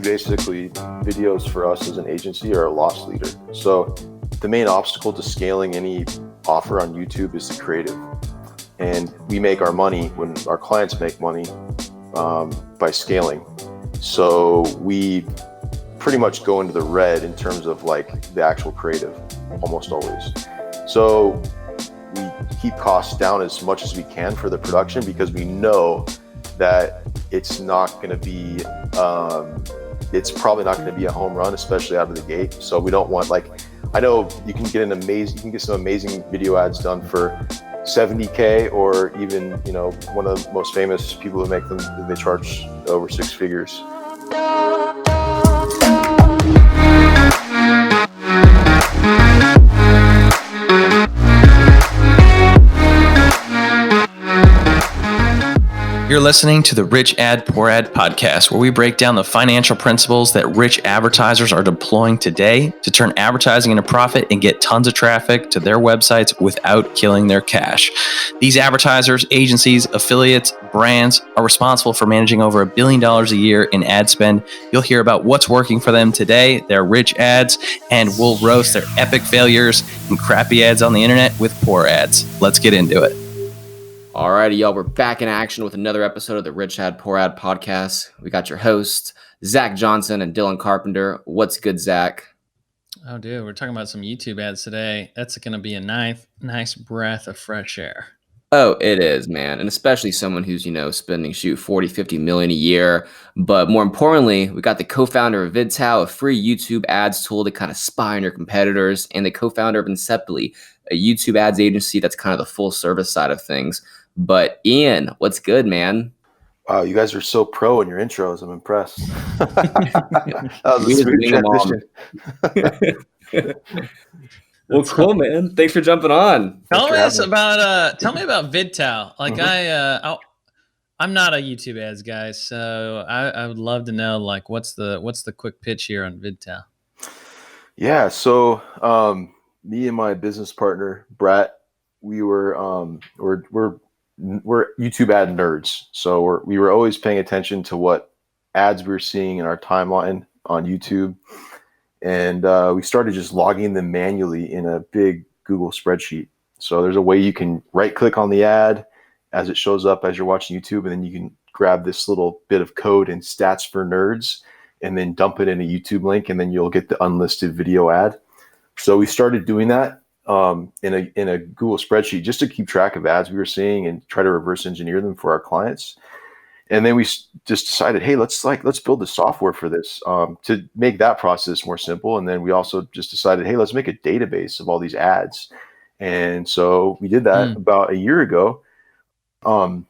basically, videos for us as an agency are a loss leader. So the main obstacle to scaling any offer on YouTube is the creative. And we make our money when our clients make money by scaling. So we pretty much go into the red in terms of like the actual creative, almost always. So we keep costs down as much as we can for the production because we know that it's not going to be, it's probably not going to be a home run, especially out of the gate. So we don't want, like, I know you can get some amazing video ads done for $70K, or even, you know, one of the most famous people who make them, they charge over six figures. You're listening to the Rich Ad Poor Ad podcast, where we break down the financial principles that rich advertisers are deploying today to turn advertising into profit and get tons of traffic to their websites without killing their cash. These advertisers, agencies, affiliates, brands are responsible for managing over $1 billion a year in ad spend. You'll hear about what's working for them today, their rich ads, and we'll roast their epic failures and crappy ads on the internet with poor ads. Let's get into it. Alrighty, y'all, we're back in action with another episode of the Rich Ad Poor Ad podcast. We got your hosts, Zach Johnson and Dylan Carpenter. What's good, Zach? Oh, dude, we're talking about some YouTube ads today. That's going to be a nice breath of fresh air. Oh, it is, man. And especially someone who's, spending 40, 50 million a year. But more importantly, we got the co-founder of VidTal, a free YouTube ads tool to kind of spy on your competitors, and the co-founder of Inceptly, a YouTube ads agency that's kind of the full service side of things. But Ian, what's good, man? Wow, you guys are so pro in your intros. I'm impressed. That was a smooth transition. Well, cool, man. Thanks for jumping on. Tell me about VidTal. Like I'm not a YouTube ads guy, so I would love to know, like, what's the quick pitch here on VidTal? Yeah, so me and my business partner Brett, we're YouTube ad nerds. So we were always paying attention to what ads we were seeing in our timeline on YouTube. And we started just logging them manually in a big Google spreadsheet. So there's a way you can right click on the ad as it shows up as you're watching YouTube. And then you can grab this little bit of code in Stats for Nerds and then dump it in a YouTube link. And then you'll get the unlisted video ad. So we started doing that in a Google spreadsheet just to keep track of ads we were seeing and try to reverse engineer them for our clients. And then we just decided, hey, let's build the software for this to make that process more simple. And then we also just decided, hey, let's make a database of all these ads. And so we did that about a year ago. Now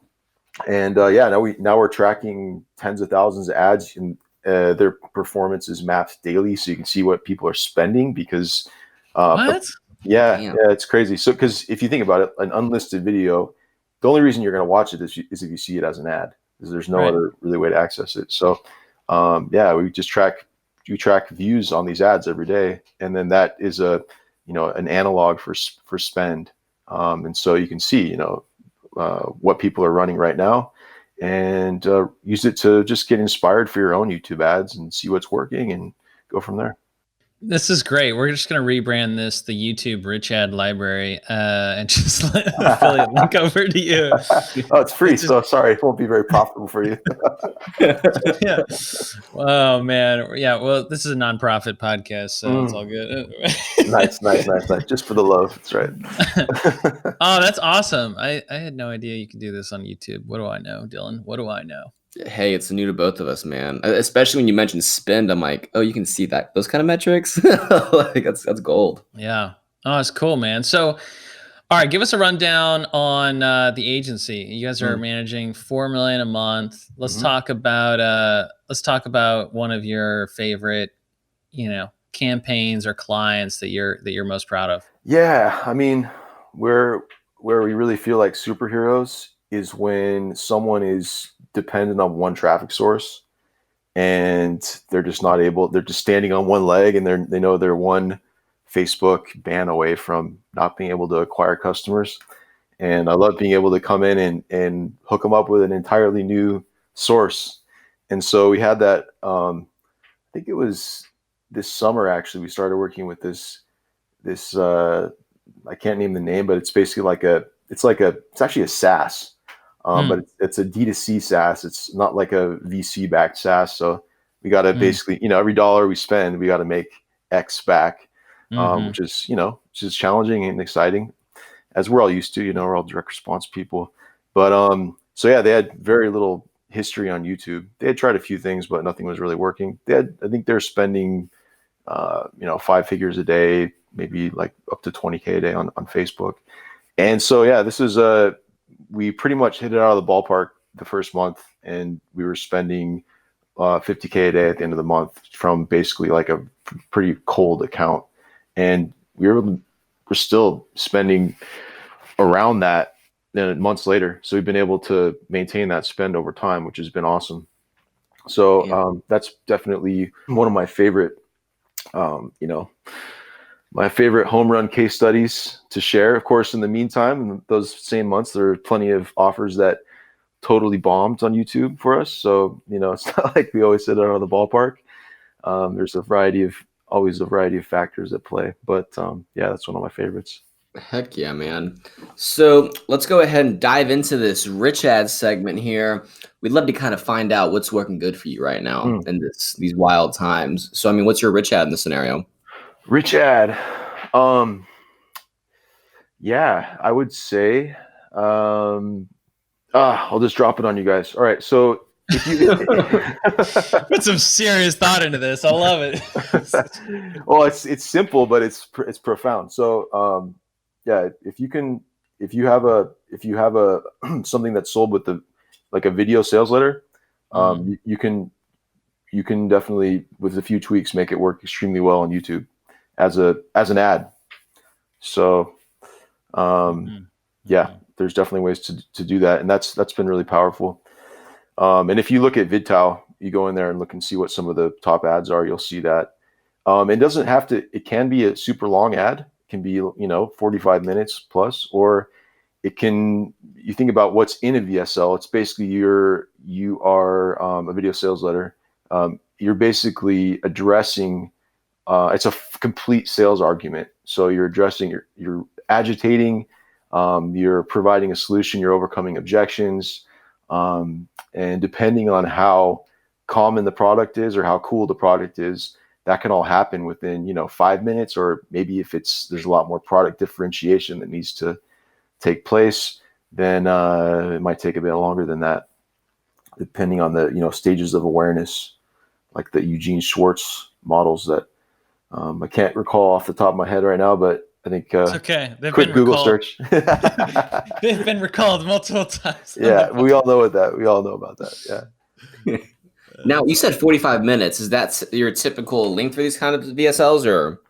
we're tracking tens of thousands of ads, and their performance is mapped daily, so you can see what people are spending. Because what? Yeah, it's crazy. So, because if you think about it, an unlisted video, the only reason you're going to watch it is if you see it as an ad, because there's no other really way to access it. So, we just track views on these ads every day, and then that is an analog for spend, and so you can see what people are running right now, and use it to just get inspired for your own YouTube ads and see what's working and go from there. This is great. We're just going to rebrand this the YouTube Rich Ad Library and just let an affiliate link over to you. Oh, it's free, so sorry, it won't be very profitable for you. Yeah. Oh man. Yeah. Well, this is a nonprofit podcast, so it's all good. Nice. Just for the love. That's right. Oh, that's awesome. I had no idea you could do this on YouTube. What do I know, Dylan? What do I know? Hey, it's new to both of us, man. Especially when you mentioned spend, I'm like, oh, you can see those kind of metrics. Like that's gold. Yeah. Oh, it's cool, man. So, all right, give us a rundown on the agency. You guys are managing $4 million a month. Let's talk about one of your favorite, campaigns or clients that you're most proud of. Yeah, I mean, where we really feel like superheroes is when someone is dependent on one traffic source and they're just standing on one leg, and they know they're one Facebook ban away from not being able to acquire customers. And I love being able to come in and hook them up with an entirely new source. And so we had that think it was this summer actually, we started working with this I can't name the name, but it's basically it's actually a SaaS. But it's a D2C SaaS. It's not like a VC backed SaaS. So we got to basically, every dollar we spend, we got to make X back, which is challenging and exciting, as we're all used to. We're all direct response people. But so yeah, they had very little history on YouTube. They had tried a few things, but nothing was really working. I think they're spending, 5 figures a day, maybe like up to 20K a day on Facebook. And so, yeah, we pretty much hit it out of the ballpark the first month, and we were spending 50K a day at the end of the month from basically like a pretty cold account. And we're still spending around that months later. So we've been able to maintain that spend over time, which has been awesome. So that's definitely one of my favorite, my favorite home run case studies to share. Of course, in the meantime, in those same months, there are plenty of offers that totally bombed on YouTube for us. So, it's not like we always sit out of the ballpark. There's always a variety of factors at play. But yeah, that's one of my favorites. Heck yeah, man. So let's go ahead and dive into this rich ad segment here. We'd love to kind of find out what's working good for you right now in these wild times. So, I mean, what's your rich ad in this scenario? Rich ad. Yeah, I would say, I'll just drop it on you guys. All right. So if you put some serious thought into this, I love it. Well, it's simple, but it's profound. So, yeah, if you have a something that's sold with like a video sales letter, you can definitely, with a few tweaks, make it work extremely well on YouTube as an ad. So, yeah, there's definitely ways to do that, and that's been really powerful. And if you look at VidTow, you go in there and look and see what some of the top ads are, you'll see that. It can be a super long ad. It can be 45 minutes plus, or you think about what's in a VSL. It's basically you are a video sales letter. You're basically addressing. It's a complete sales argument. So you're addressing, you're agitating, you're providing a solution, you're overcoming objections, and depending on how common the product is or how cool the product is, that can all happen within 5 minutes, or maybe if there's a lot more product differentiation that needs to take place, then it might take a bit longer than that, depending on the stages of awareness, like the Eugene Schwartz models that I can't recall off the top of my head right now, but I think it's okay. They've quick been Google recalled. search. They've been recalled multiple times. Yeah, we all know about that. Yeah. Now, you said 45 minutes. Is that your typical length for these kind of VSLs, or?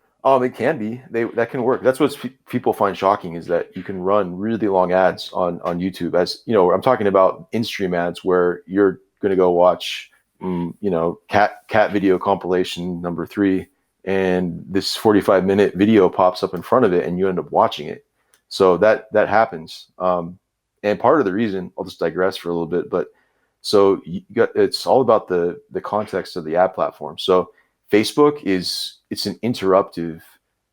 It can be. That can work. That's what people find shocking, is that you can run really long ads on YouTube. As I'm talking about in-stream ads where you're going to go watch, cat video compilation number 3, and this 45-minute video pops up in front of it, and you end up watching it. So that happens. And part of the reason, I'll just digress for a little bit, but so it's all about the context of the ad platform. So Facebook it's an interruptive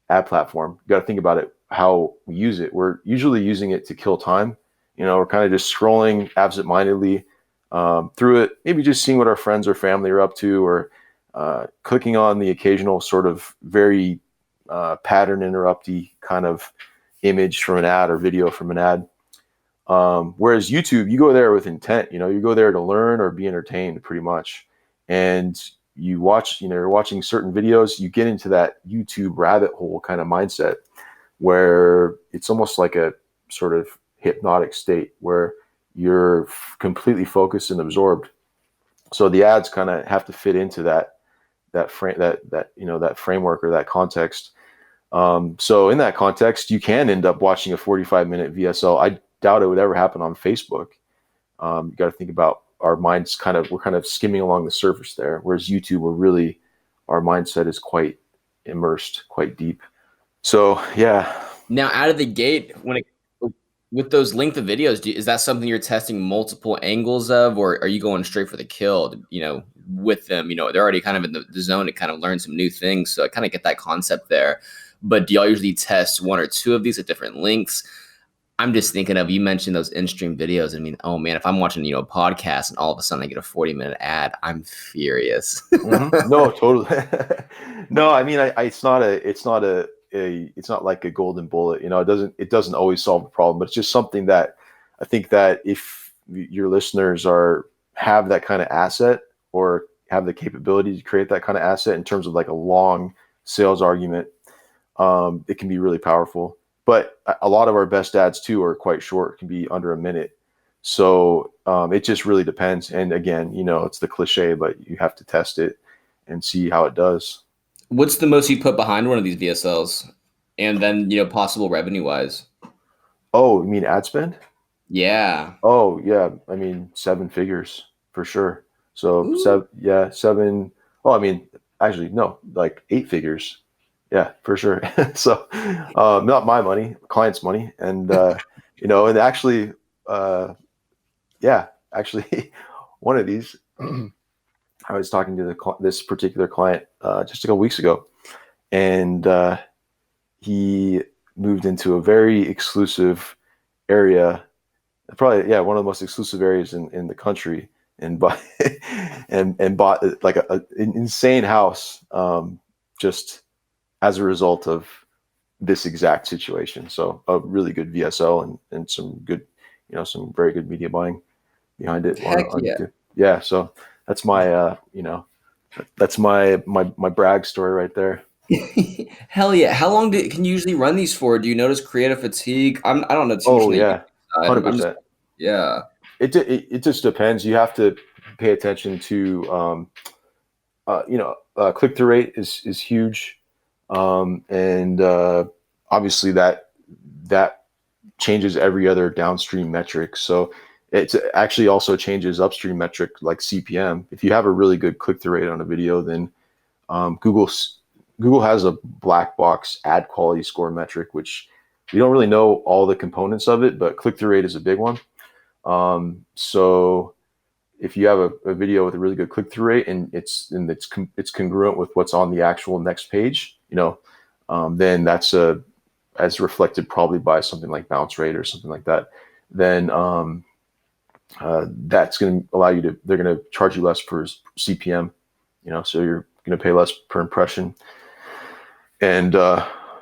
ad platform. You got to think about it, how we use it. We're usually using it to kill time. We're kind of just scrolling absentmindedly through it, maybe just seeing what our friends or family are up to, or clicking on the occasional sort of very pattern interrupty kind of image from an ad or video from an ad. Whereas YouTube, you go there with intent. You go there to learn or be entertained, pretty much. And you watch, you're watching certain videos, you get into that YouTube rabbit hole kind of mindset where it's almost like a sort of hypnotic state where you're completely focused and absorbed. So the ads kind of have to fit into that framework or that context. So in that context, you can end up watching a 45-minute VSL. I doubt it would ever happen on Facebook. You got to think about our minds we're kind of skimming along the surface there, whereas YouTube, our mindset is quite immersed, quite deep. So yeah. Now, out of the gate, With those length of videos, is that something you're testing multiple angles of, or are you going straight for the kill? With them, they're already kind of in the zone to kind of learn some new things. So I kind of get that concept there. But do y'all usually test one or two of these at different lengths? I'm just thinking of, you mentioned those in-stream videos. I mean, oh man, if I'm watching, a podcast and all of a sudden I get a 40-minute ad, I'm furious. No, totally. No, I mean, it's not like a golden bullet. It doesn't always solve the problem, but it's just something that I think that if your listeners have that kind of asset or have the capability to create that kind of asset in terms of like a long sales argument, it can be really powerful. But a lot of our best ads too are quite short, can be under a minute. So it just really depends. And again, it's the cliche, but you have to test it and see how it does. What's the most you put behind one of these VSLs? And then, possible revenue wise? Oh, you mean ad spend? Yeah. Oh, yeah. I mean, 7 figures for sure. So Ooh. seven. Oh, I mean, actually, no, like 8 figures. Yeah, for sure. So, not my money, client's money. And, and actually, yeah, actually, one of these, I was talking to this particular client just a couple weeks ago, and he moved into a very exclusive area, probably one of the most exclusive areas in the country, and bought and bought like an insane house, just as a result of this exact situation. So a really good VSL and some good, some very good media buying behind it Heck on yeah. YouTube. Yeah, so that's my that's my brag story right there. Hell yeah. How long can you usually run these for? Do you notice creative fatigue? I don't know too much Oh on the yeah, YouTube side. I'm just, 100%. yeah. It just depends. You have to pay attention to click through rate is huge, and obviously that changes every other downstream metric. So it actually also changes upstream metric like CPM. If you have a really good click through rate on a video, then Google has a black box ad quality score metric, which we don't really know all the components of it, but click through rate is a big one. So if you have a video with a really good click through rate and it's congruent with what's on the actual next page, then that's as reflected probably by something like bounce rate or something like that. Then that's going to allow you to. They're going to charge you less per CPM, so you're going to pay less per impression. And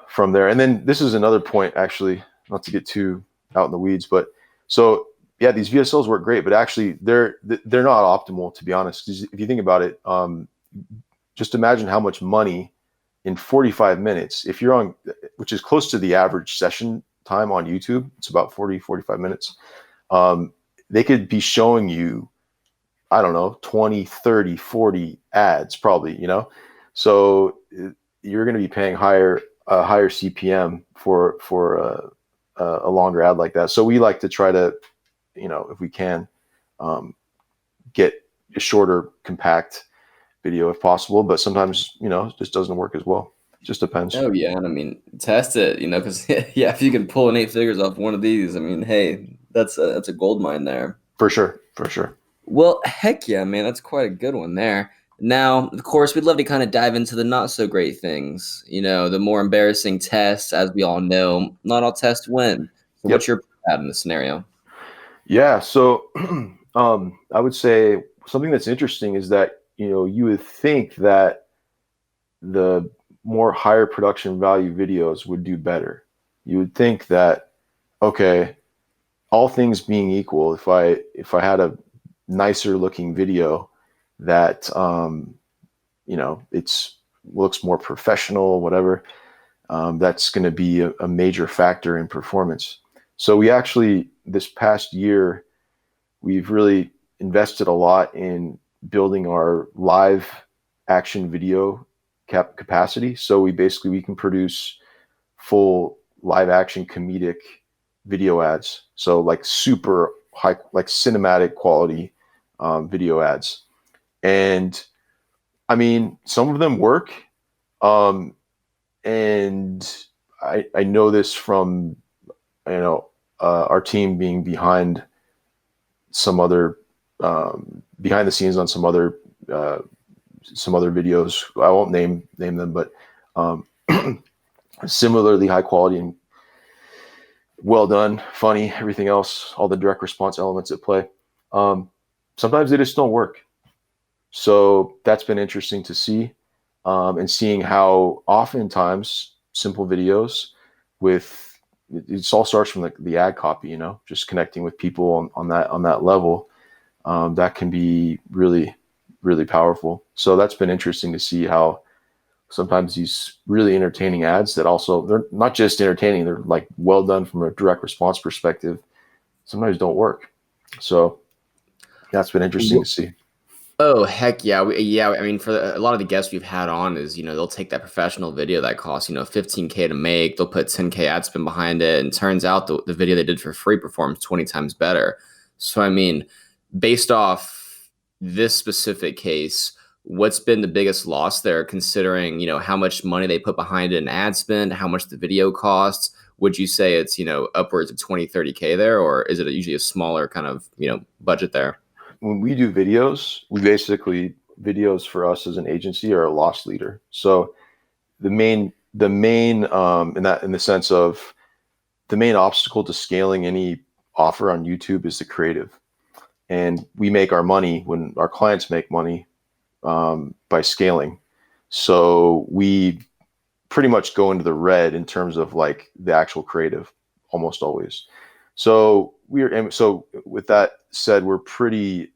from there, and then this is another point, actually, not to get too out in the weeds, but so yeah, these VSLs work great, but actually they're not optimal, to be honest. If you think about it, just imagine how much money in 45 minutes, if you're on, which is close to the average session time on YouTube, it's about 45 minutes. They could be showing you, I don't know, 20, 30, 40 ads probably, so you're going to be paying higher CPM for a longer ad like that. So we like to try to, if we can, get a shorter, compact video if possible. But sometimes, it just doesn't work as well. It just depends. Oh yeah, and I mean, test it, because yeah, if you can pull in 8 figures off one of these, I mean, hey, that's a gold mine there. For sure, for sure. Well, heck yeah, man, that's quite a good one there. Now, of course, we'd love to kind of dive into the not so great things, the more embarrassing tests. As we all know, not all tests win. So Yep. What's your ad in this scenario? Yeah, so I would say something that's interesting is that, you would think that the more higher production value videos would do better. You would think that, okay, all things being equal, if I had a nicer looking video that it's looks more professional, whatever, that's going to be a major factor in performance. So we actually, this past year, we've really invested a lot in building our live action video capacity. So we can produce full live action comedic video ads. So like super high, like cinematic quality video ads. And I mean, some of them work. And I know this from, our team being behind some other behind the scenes on some other videos. I won't name them, but similarly high quality and well done, funny, everything else, all the direct response elements at play. Sometimes they just don't work. So that's been interesting to see, and seeing how oftentimes simple videos with it all starts from the ad copy, just connecting with people on that level. That can be really, really powerful. So that's been interesting to see how sometimes these really entertaining ads that also, they're not just entertaining, they're like well done from a direct response perspective, sometimes don't work. So that's been interesting to see. Oh, heck yeah. Yeah. I mean, for a lot of the guests we've had on is, they'll take that professional video that costs, $15K to make. They'll put $10K ad spend behind it. And turns out the video they did for free performs 20 times better. So, I mean, based off this specific case, what's been the biggest loss there, considering, how much money they put behind it in ad spend, how much the video costs? Would you say it's, upwards of 20, 30K there, or is it usually a smaller kind of, budget there? When we do videos, videos for us as an agency are a loss leader. So the main in the sense of the main obstacle to scaling any offer on YouTube is the creative. And we make our money when our clients make money by scaling. So we pretty much go into the red in terms of like the actual creative almost always. So with that said, we're pretty,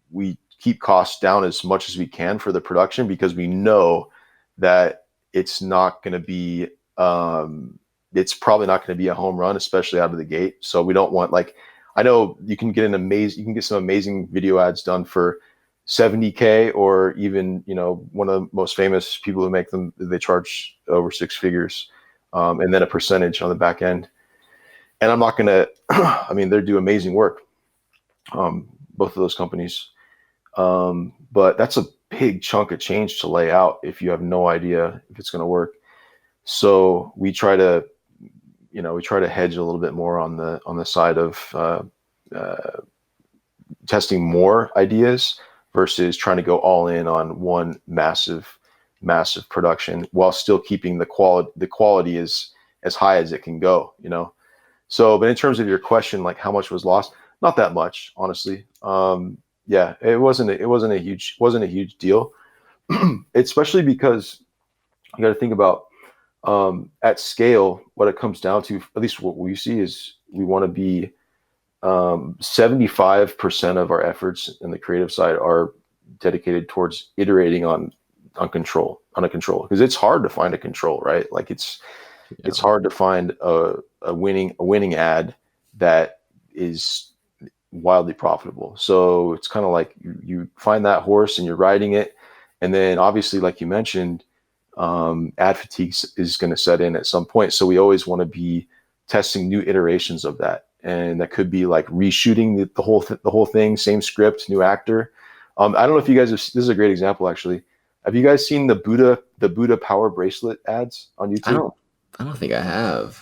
we keep costs down as much as we can for the production, because we know that it's not going to be, it's probably not going to be a home run, especially out of the gate. So we don't want, like, I know you can get some amazing video ads done for 70K, or even, one of the most famous people who make them, they charge over 6 figures, and then a percentage on the back end. And I'm not going to, I mean, they do amazing work, both of those companies. But that's a big chunk of change to lay out if you have no idea if it's going to work. So we try to hedge a little bit more on the side of testing more ideas versus trying to go all in on one massive production while still keeping the quality is as high as it can go, So, but in terms of your question, like how much was lost, not that much, honestly. Yeah, it wasn't a huge deal, especially because you got to think about at scale, what it comes down to, at least what we see, is we want to be 75% of our efforts in the creative side are dedicated towards iterating on a control, because it's hard to find a control, right? Like it's hard to find a winning ad that is wildly profitable. So it's kind of like you find that horse and you're riding it, and then obviously, like you mentioned, ad fatigue is going to set in at some point. So we always want to be testing new iterations of that, and that could be like reshooting the whole thing, same script, new actor. I don't know if you guys this is a great example, actually. Have you guys seen the Buddha power bracelet ads on YouTube? I don't think I have.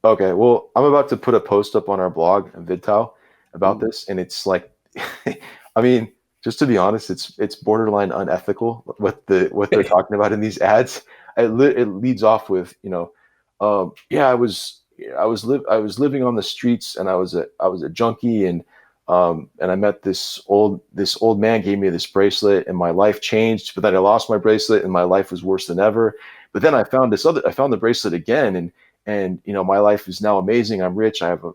Okay, well, I'm about to put a post up on our blog, VidTow, about this, and it's like, I mean, just to be honest, it's borderline unethical what they're talking about in these ads. It leads off with, I was living on the streets, and I was a junkie, and I met this old man, gave me this bracelet, and my life changed. But then I lost my bracelet, and my life was worse than ever. But then I found the bracelet again, and my life is now amazing. I'm rich. I have an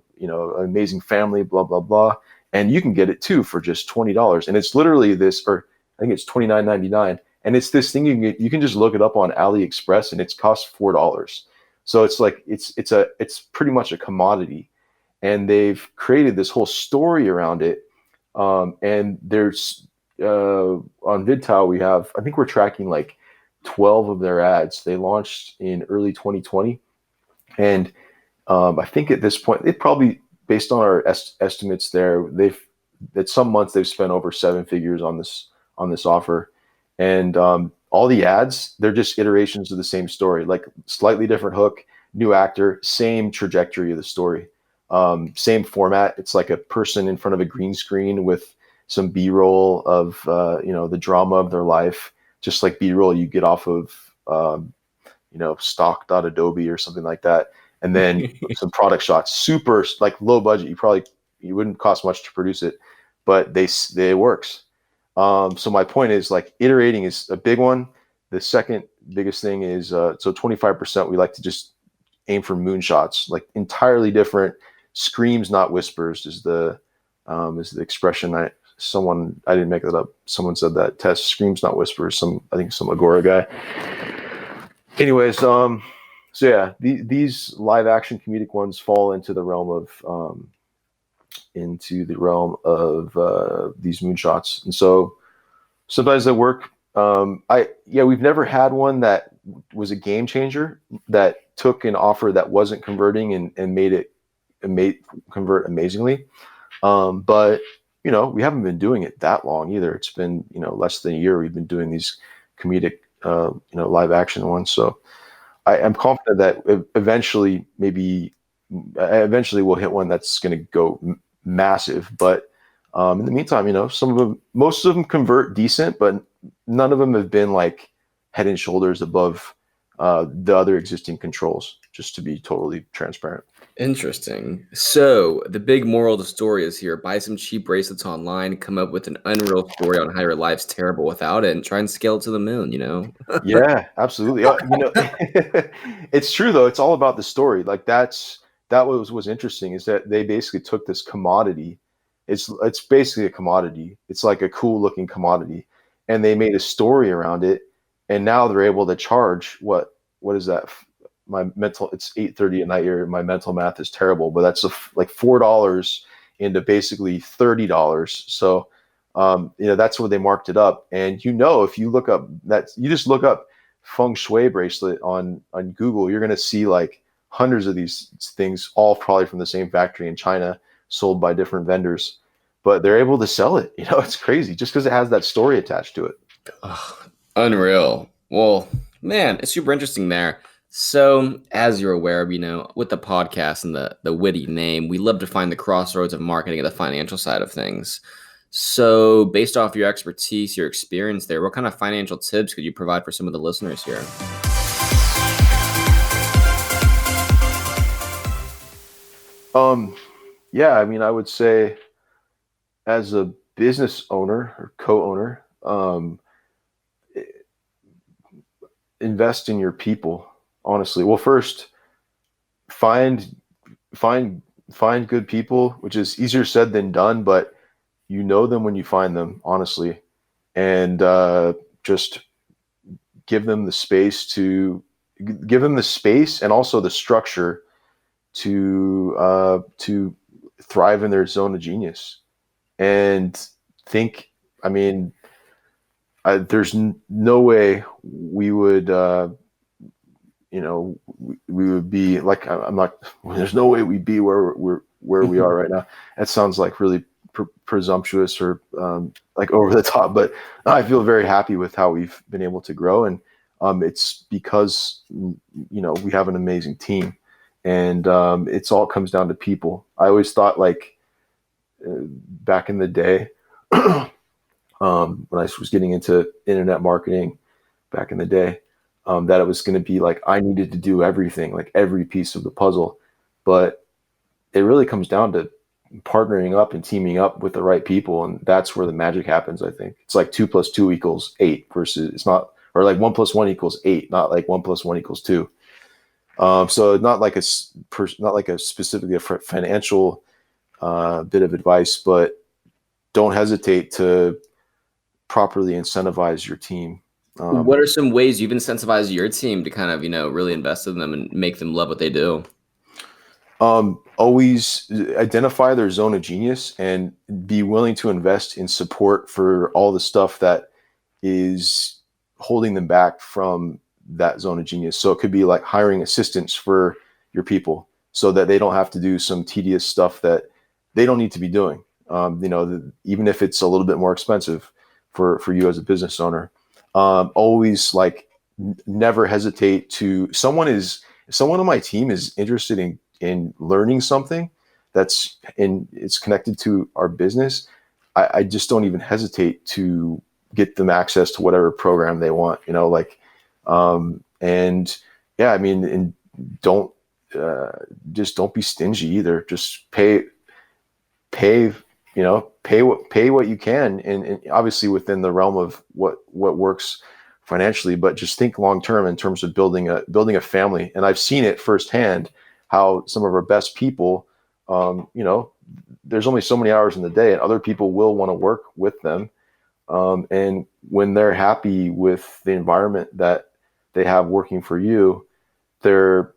amazing family. Blah blah blah. And you can get it too for just $20, and it's literally this, or I think it's $29.99, and it's this thing you can just look it up on AliExpress, and it's cost $4. So it's like it's pretty much a commodity. And they've created this whole story around it. And there's on VidTow, I think we're tracking like 12 of their ads. They launched in early 2020. And I think at this point, it probably, based on our estimates there, at some months they've spent over 7 figures on this offer. And all the ads, they're just iterations of the same story, like slightly different hook, new actor, same trajectory of the story, same format. It's like a person in front of a green screen with some B-roll of the drama of their life, just like B-roll you get off of stock.adobe or something like that, and then some product shots, super like low budget. You wouldn't cost much to produce it, but it works. So my point is, like, iterating is a big one. The second biggest thing is so 25% we like to just aim for moonshots, like entirely different screams, not whispers, is the expression. I didn't make that up. Someone said that test screams, not whispers. I think some Agora guy. Anyways, so yeah, these live action comedic ones fall into the realm of these moonshots, and so sometimes they work. We've never had one that was a game changer, that took an offer that wasn't converting and made it convert amazingly. But we haven't been doing it that long either. It's been less than a year we've been doing these comedic live action ones. So I'm confident that eventually we'll hit one that's going to go massive. But in the meantime, most of them convert decent, but none of them have been like head and shoulders above the other existing controls, just to be totally transparent. Interesting. So the big moral of the story is here: buy some cheap bracelets online, come up with an unreal story on how your life's terrible without it, and try and scale it to the moon, Yeah, absolutely. It's true though. It's all about the story. Like that was interesting, is that they basically took this commodity. It's basically a commodity. It's like a cool looking commodity, and they made a story around it. And now they're able to charge what is that? It's 8:30 at night here. My mental math is terrible, but that's like $4 into basically $30. So, that's where they marked it up. And if you look up you just look up feng shui bracelet on Google, you're going to see like hundreds of these things, all probably from the same factory in China, sold by different vendors, but they're able to sell it. It's crazy just because it has that story attached to it. Oh, unreal. Well, man, it's super interesting there. So, as you're aware, with the podcast and the witty name, we love to find the crossroads of marketing and the financial side of things. So, based off your expertise, your experience there, what kind of financial tips could you provide for some of the listeners here? Yeah, I would say, as a business owner or co-owner, invest in your people. Honestly, well, first find good people, which is easier said than done, but them when you find them, honestly, and just give them the space and also the structure to thrive in their zone of genius. And think, there's no way we would we would be like, there's no way we'd be where we are right now. That sounds like really presumptuous or like over the top, but I feel very happy with how we've been able to grow. And it's because, we have an amazing team, and it's all comes down to people. I always thought, like, back in the day, when I was getting into internet marketing back in the day, that it was going to be like I needed to do everything, like every piece of the puzzle. But it really comes down to partnering up and teaming up with the right people, and that's where the magic happens. I think it's like 2 + 2 = 8 versus it's not, or like 1 + 1 = 8, not like 1 + 1 = 2. So not like a specifically a financial bit of advice, but don't hesitate to properly incentivize your team. What are some ways you've incentivized your team to kind of, really invest in them and make them love what they do? Always identify their zone of genius and be willing to invest in support for all the stuff that is holding them back from that zone of genius. So it could be like hiring assistants for your people so that they don't have to do some tedious stuff that they don't need to be doing. Even if it's a little bit more expensive for you as a business owner. Always, like, never hesitate to, someone is if someone on my team is interested in learning something it's connected to our business, I just don't even hesitate to get them access to whatever program they want, and yeah, I mean, and don't just don't be stingy either. Just pay, pay what you can, and obviously within the realm of what works financially, but just think long term in terms of building a family. And I've seen it firsthand how some of our best people, there's only so many hours in the day, and other people will want to work with them. And when they're happy with the environment that they have working for you, they're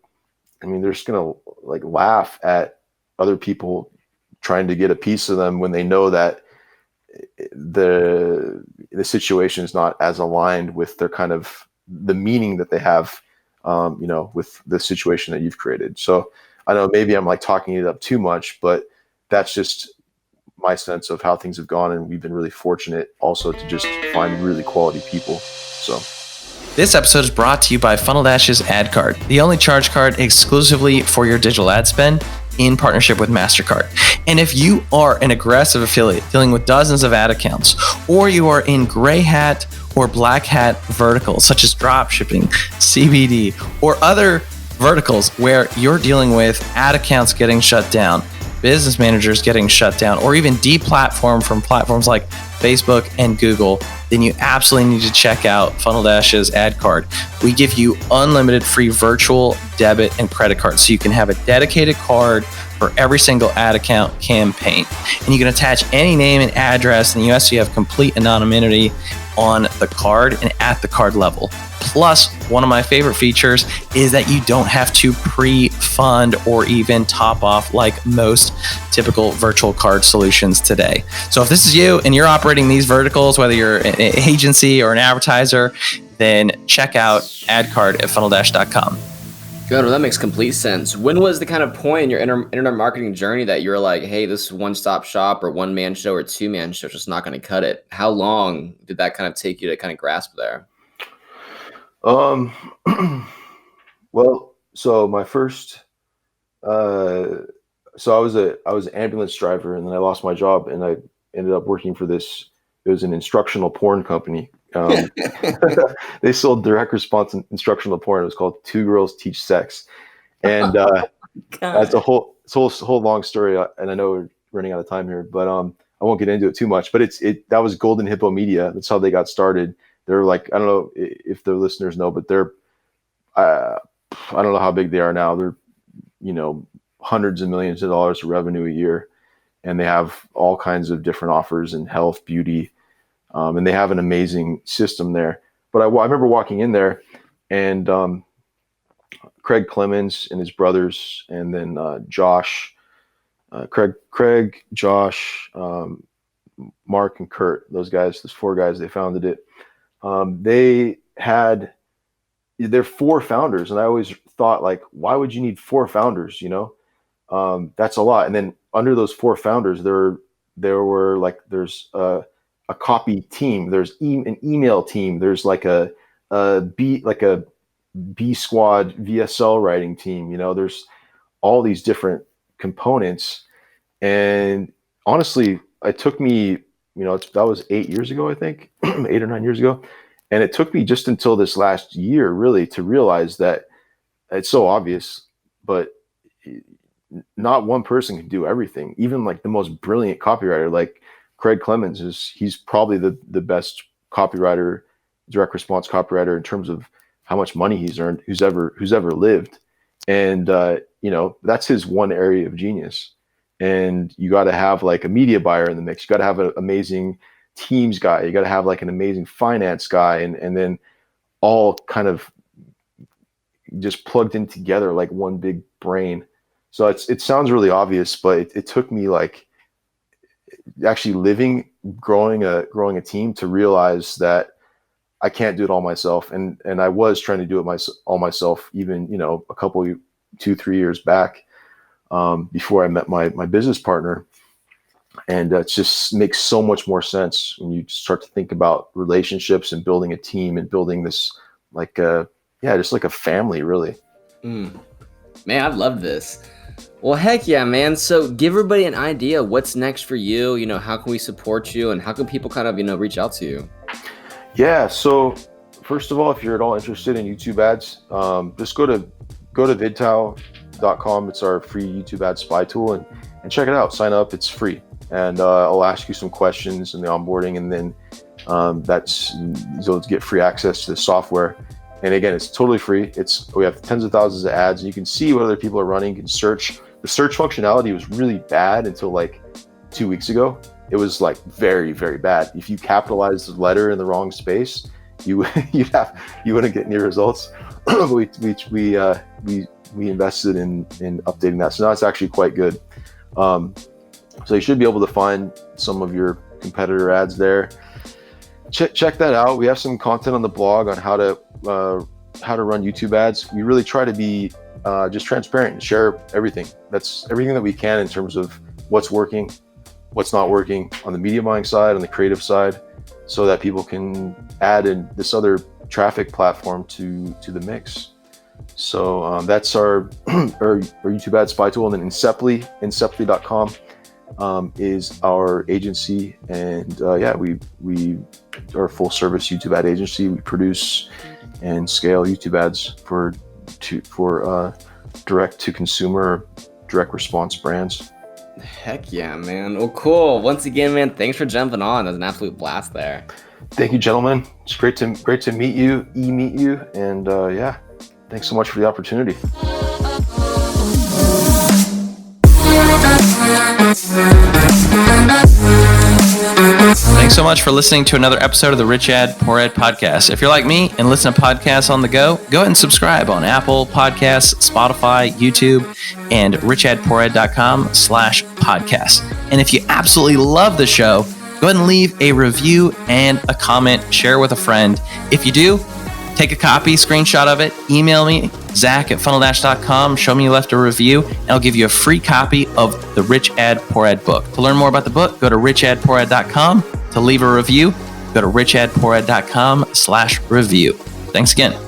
just gonna like laugh at other people trying to get a piece of them when they know that the situation is not as aligned with their kind of the meaning that they have, with the situation that you've created. So I know maybe I'm like talking it up too much, but that's just my sense of how things have gone. And we've been really fortunate also to just find really quality people. So this episode is brought to you by Funnel Dash's Ad Card, the only charge card exclusively for your digital ad spend in partnership with MasterCard. And if you are an aggressive affiliate dealing with dozens of ad accounts, or you are in gray hat or black hat verticals such as drop shipping, CBD, or other verticals where you're dealing with ad accounts getting shut down, business managers getting shut down, or even deplatformed from platforms like Facebook and Google, then you absolutely need to check out Funnel Dash's Ad Card. We give you unlimited free virtual debit and credit cards, so you can have a dedicated card for every single ad account campaign. And you can attach any name and address in the US, so you have complete anonymity on the card and at the card level. Plus, one of my favorite features is that you don't have to pre-fund or even top off like most typical virtual card solutions today. So if this is you and you're operating these verticals, whether you're an agency or an advertiser, then check out AdCard at funneldash.com. Good. Well, that makes complete sense. When was the kind of point in your internet marketing journey that you were like, hey, this one-stop shop or one-man show or two-man show is just not going to cut it? How long did that kind of take you to kind of grasp there? Well, so my first, so I was an ambulance driver, and then I lost my job, and I ended up working for this. It was an instructional porn company. They sold direct response instructional porn. It was called Two Girls Teach Sex, and that's a whole long story. And I know we're running out of time here, but I won't get into it too much. But that was Golden Hippo Media. That's how they got started. They're like, I don't know if the listeners know, but they're, I don't know how big they are now. They're, hundreds of millions of dollars of revenue a year, and they have all kinds of different offers in health, beauty, and they have an amazing system there. But I remember walking in there, and Craig Clemens and his brothers, and then Josh, Craig, Josh, Mark, and Kurt. Those four guys, they founded it. They're four founders, and I always thought, like, why would you need four founders? That's a lot. And then under those four founders, there were like, there's a copy team, there's an email team, there's like a B squad VSL writing team. There's all these different components. And honestly, it took me, that was 8 years ago, I think, 8 or 9 years ago. And it took me just until this last year really to realize that it's so obvious, but not one person can do everything. Even like the most brilliant copywriter, like Craig Clemens, he's probably the best copywriter, direct response copywriter in terms of how much money he's earned, who's ever lived. And, that's his one area of genius. And you got to have like a media buyer in the mix. You got to have an amazing teams guy. You got to have like an amazing finance guy, and then all kind of just plugged in together like one big brain. So it sounds really obvious, but it took me like actually growing a team to realize that I can't do it all myself. And I was trying to do it all myself, even, a couple 2-3 years back, before I met my business partner. And it just makes so much more sense when you start to think about relationships and building a team and building this just like a family, really. Man, I love this. Well, heck yeah, man. So give everybody an idea what's next for you. You know, how can we support you, and how can people kind of, reach out to you? Yeah. So first of all, if you're at all interested in YouTube ads, just go to vidtao.com. It's our free YouTube ad spy tool, and check it out. Sign up. It's free, and I'll ask you some questions in the onboarding, and then you'll get free access to the software. And again, it's totally free. We have tens of thousands of ads, and you can see what other people are running. You can search. The search functionality was really bad until like 2 weeks ago. It was like very, very bad. If you capitalized the letter in the wrong space, you wouldn't get any results. we invested in updating that, so now it's actually quite good. So you should be able to find some of your competitor ads there. Check that out. We have some content on the blog on how to run YouTube ads. We really try to be just transparent and share everything. That's everything that we can in terms of what's working, what's not working on the media buying side, on the creative side, so that people can add in this other traffic platform to the mix. So that's our YouTube ad spy tool. And then Inceptly.com is our agency, and we are a full service YouTube ad agency. We produce and scale YouTube ads for direct to consumer, direct response brands. Heck yeah, man. Well, cool. Once again, man, thanks for jumping on. That was an absolute blast there. Thank you, gentlemen. It's great to meet you, and thanks so much for the opportunity. Thanks so much for listening to another episode of the Rich Ad Poor Ad podcast. If you're like me and listen to podcasts on the go ahead and subscribe on Apple Podcasts, Spotify, YouTube, and richadpoorad.com/podcast. And if you absolutely love the show, go ahead and leave a review and a comment, share with a friend. If you do, take a copy, screenshot of it, email me, Zach@funneldash.com, show me you left a review, and I'll give you a free copy of the Rich Ad Poor Ad book. To learn more about the book, go to richadpoorad.com. To leave a review, go to richadpoorad.com/review. Thanks again.